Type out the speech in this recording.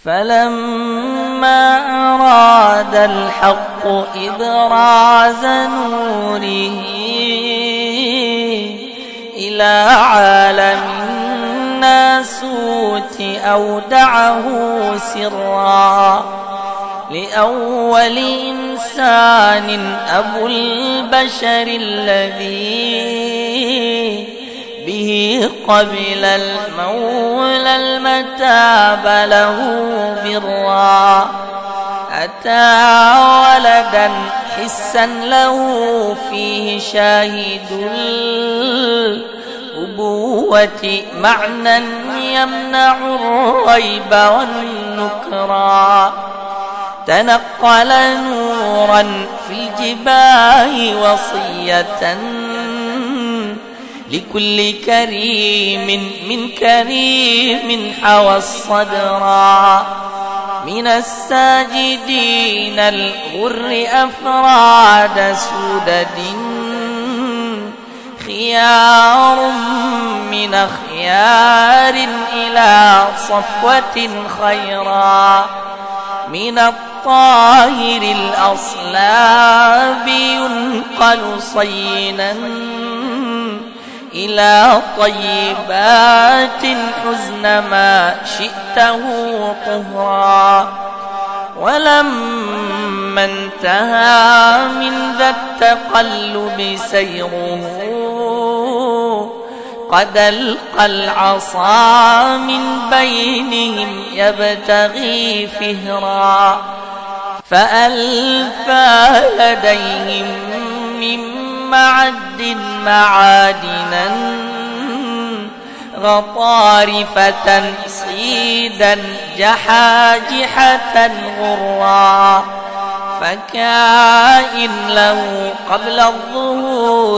فلما أراد الحق إبراز نوره إلى عالم الناسوت أودعه سرا لأول إنسان أبو البشر الذي به قبل المولى المتاب له برا أتى ولدا حسا له فيه شاهد الأبوة معنى يمنع الريب والنكرا تنقل نورا في الجباه وصية لكل كريم من كريم حوى الصدرا من الساجدين الغر أفراد سدد خيار من خيار إلى صفوة خيرا من الطاهر الأصلاب ينقل صينا إلى طيبات حزن ما شئته طهرا ولما انتهى من ذا التقلب سيره قد ألقى العصا من بينهم يبتغي فهرا فألفى لديهم من معد معادنا غطارفة صيدا جحاجحة غرا فكائن له قبل الظهور